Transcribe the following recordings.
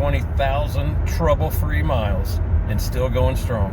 120,000 trouble-free miles and still going strong.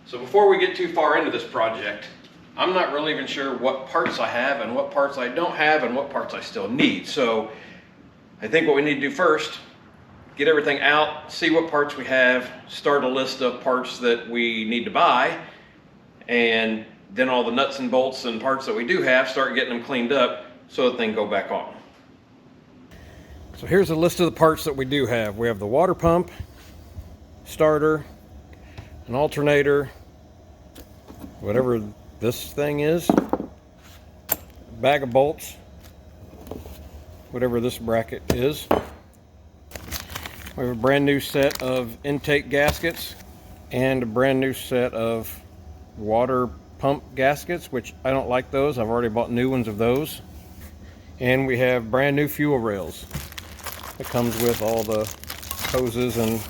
So before we get too far into this project, I'm not really even sure what parts I have and what parts I don't have and what parts I still need. So I think what we need to do first, get everything out, see what parts we have, start a list of parts that we need to buy, and then all the nuts and bolts and parts that we do have, start getting them cleaned up so that they can go back on. So here's a list of the parts that we do have. We have the water pump, starter, an alternator, whatever this thing is, bag of bolts, whatever this bracket is. We have a brand new set of intake gaskets and a brand new set of water pump gaskets, which I don't like those. I've already bought new ones of those. And we have brand new fuel rails. It comes with all the hoses and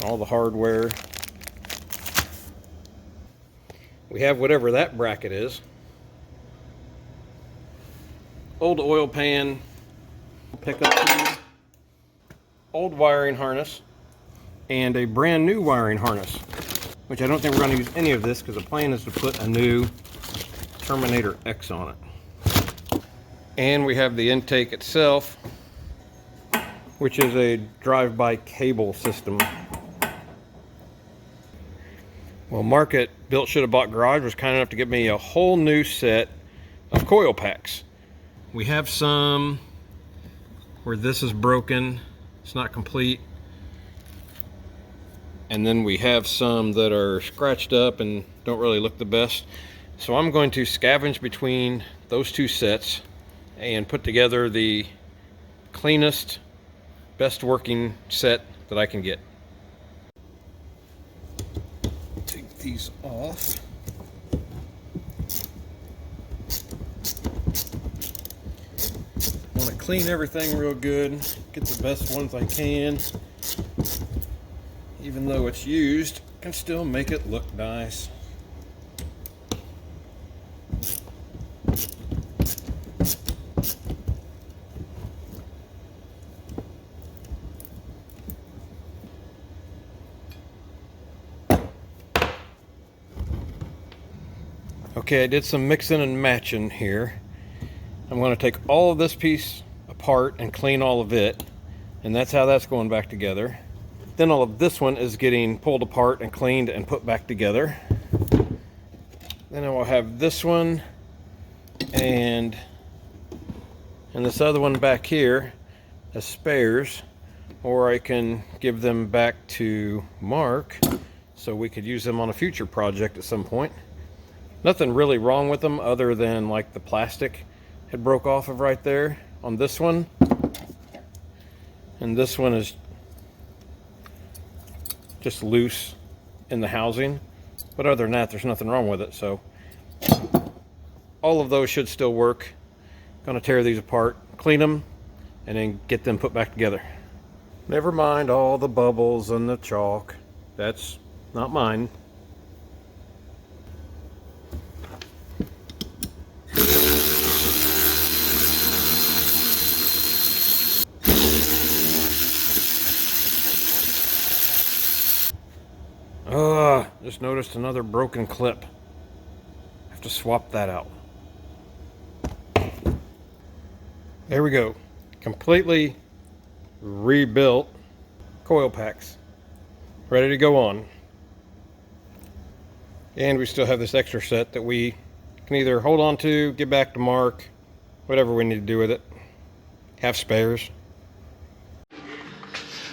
all the hardware. We have whatever that bracket is. Old oil pan, pickup tube, old wiring harness, and a brand new wiring harness, which I don't think we're going to use any of this because the plan is to put a new Terminator X on it. And we have the intake itself, which is a drive-by cable system. Well, Mark at Built Shoulda Bought Garage was kind enough to give me a whole new set of coil packs. We have some where this is broken, it's not complete. And then we have some that are scratched up and don't really look the best. So I'm going to scavenge between those two sets and put together the cleanest, best working set that I can get. Take these off. I want to clean everything real good, get the best ones I can. Even though it's used, I can still make it look nice. Okay, I did some mixing and matching here. I'm going to take all of this piece apart and clean all of it, and that's how that's going back together. Then all of this one is getting pulled apart and cleaned and put back together. Then I will have this one and this other one back here as spares, or I can give them back to Mark so we could use them on a future project at some point. Nothing really wrong with them other than like the plastic had broke off of right there on this one, and this one is just loose in the housing, but other than that there's nothing wrong with it. So all of those should still work. Gonna tear these apart, clean them, and then get them put back together. Never mind all the bubbles and the chalk, that's not mine. Just noticed another broken clip. I have to swap that out. There we go. Completely rebuilt coil packs. Ready to go on. And we still have this extra set that we can either hold on to, give back to Mark, whatever we need to do with it. Have spares.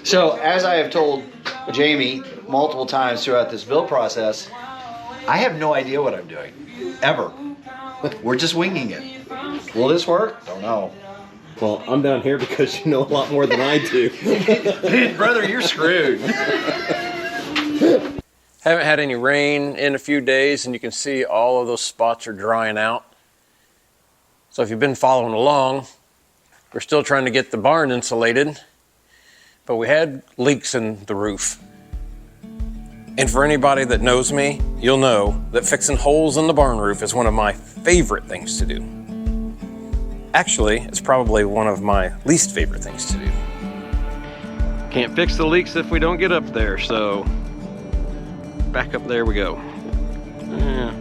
So, as I have told Jamie multiple times throughout this build process, I have no idea what I'm doing, ever. We're just winging it. Will this work? Don't know. Well, I'm down here because you know a lot more than I do. Brother, you're screwed. Haven't had any rain in a few days, and you can see all of those spots are drying out. So if you've been following along, we're still trying to get the barn insulated, but we had leaks in the roof. And for anybody that knows me, you'll know that fixing holes in the barn roof is one of my favorite things to do. Actually, it's probably one of my least favorite things to do. Can't fix the leaks if we don't get up there, so back up there we go. Yeah.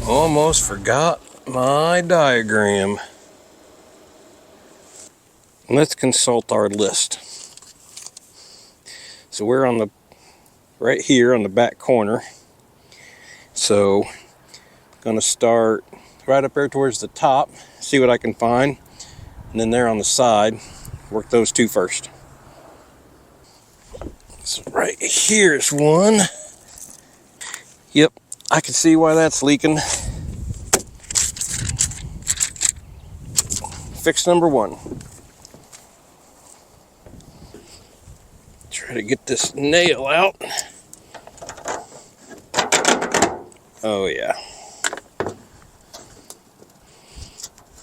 Almost forgot my diagram. Let's consult our list. So we're on the right here on the back corner. So I'm gonna start right up there towards the top, see what I can find, and then there on the side, work those two first. So right here's one. Yep, I can see why that's leaking. Fix number one. Try to get this nail out. Oh yeah.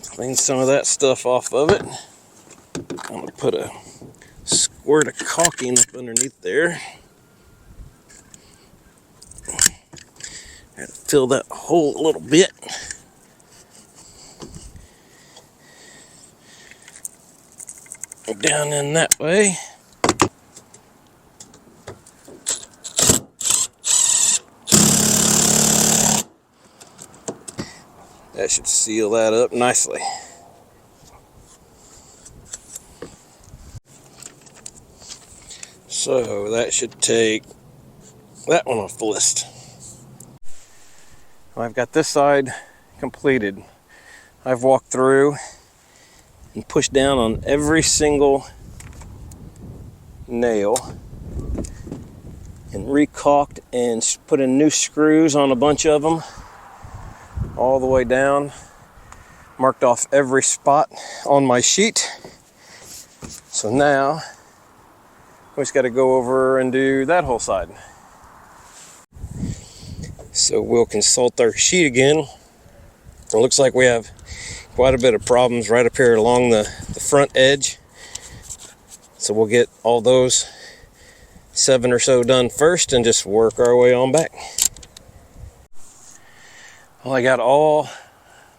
Clean some of that stuff off of it. I'm gonna put a squirt of caulking up underneath there. Gotta fill that hole a little bit. Down in that way. That should seal that up nicely. So that should take that one off the list. Well, I've got this side completed. I've walked through and pushed down on every single nail and recaulked and put in new screws on a bunch of them all the way down. Marked off every spot on my sheet. So now we just got to go over and do that whole side. So we'll consult our sheet again. It looks like we have quite a bit of problems right up here along the front edge. So we'll get all those 7 or so done first and just work our way on back. Well, I got all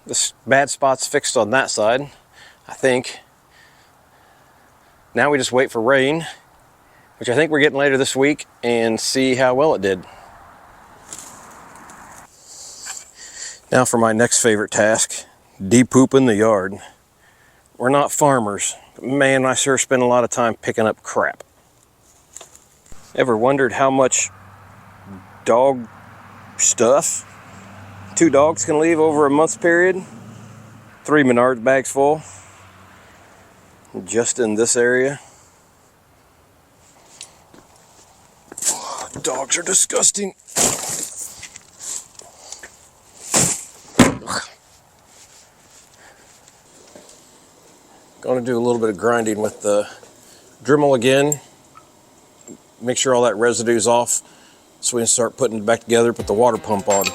the bad spots fixed on that side, I think. Now we just wait for rain, which I think we're getting later this week, and see how well it did. Now for my next favorite task, de-pooping the yard. We're not farmers, but man, I sure spend a lot of time picking up crap. Ever wondered how much dog stuff 2 dogs can leave over a month's period? 3 Menards bags full, just in this area. Dogs are disgusting. Going to do a little bit of grinding with the Dremel again. Make sure all that residue's off so we can start putting it back together, put the water pump on.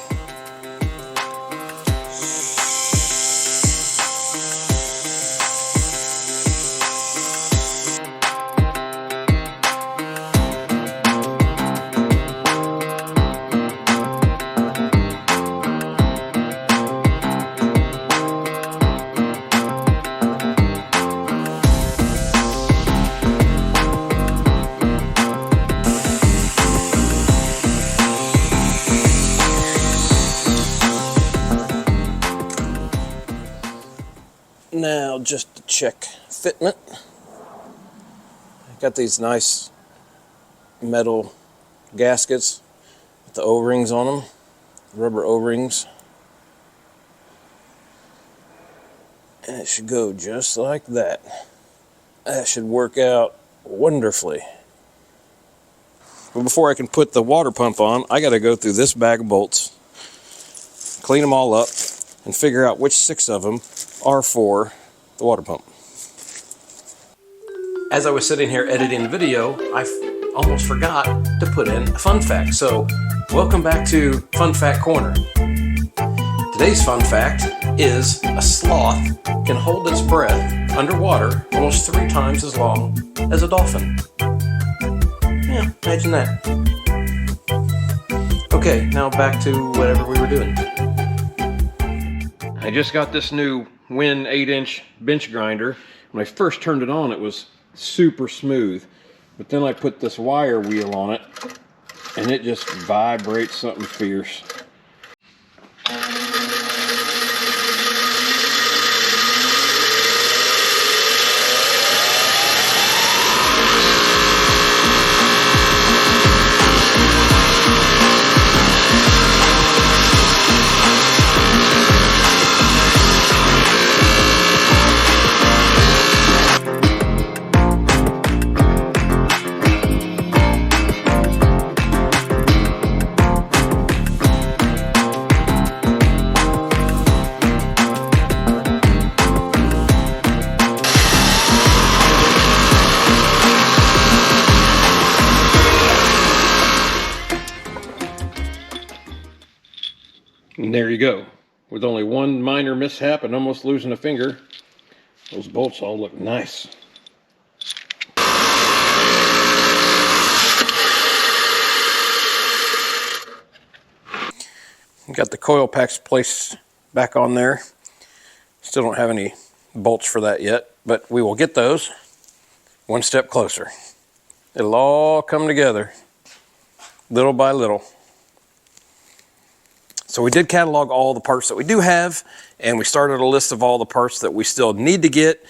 Now just to check fitment, I got these nice metal gaskets with the O-rings on them, rubber O-rings, and it should go just like that. That should work out wonderfully. But before I can put the water pump on, I got to go through this bag of bolts, clean them all up, and figure out which 6 of them are for the water pump. As I was sitting here editing the video, I almost forgot to put in a fun fact. So, welcome back to Fun Fact Corner. Today's fun fact is a sloth can hold its breath underwater almost 3 times as long as a dolphin. Yeah, imagine that. Okay, now back to whatever we were doing. I just got this new Win 8-inch bench grinder. When I first turned it on, it was super smooth. But then I put this wire wheel on it, and it just vibrates something fierce. And there you go. With only one minor mishap and almost losing a finger, those bolts all look nice. Got the coil packs placed back on there. Still don't have any bolts for that yet, but we will get those one step closer. It'll all come together little by little. So we did catalog all the parts that we do have, and we started a list of all the parts that we still need to get,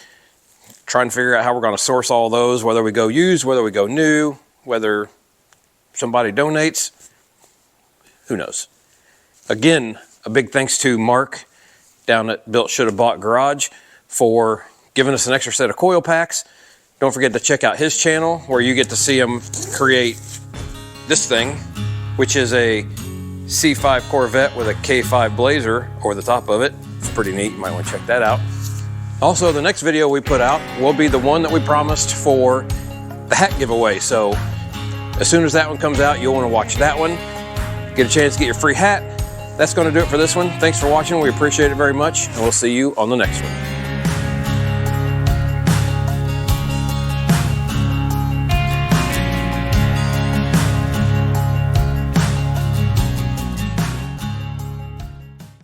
trying to figure out how we're going to source all those, whether we go used, whether we go new, whether somebody donates, who knows. Again, a big thanks to Mark down at Built Shoulda Bought Garage for giving us an extra set of coil packs. Don't forget to check out his channel where you get to see him create this thing, which is a C5 Corvette with a K5 Blazer over the top of it. It's pretty neat. You might want to check that out. Also, the next video we put out will be the one that we promised for the hat giveaway. So as soon as that one comes out, you'll want to watch that one. Get a chance to get your free hat. That's going to do it for this one. Thanks for watching. We appreciate it very much, and we'll see you on the next one.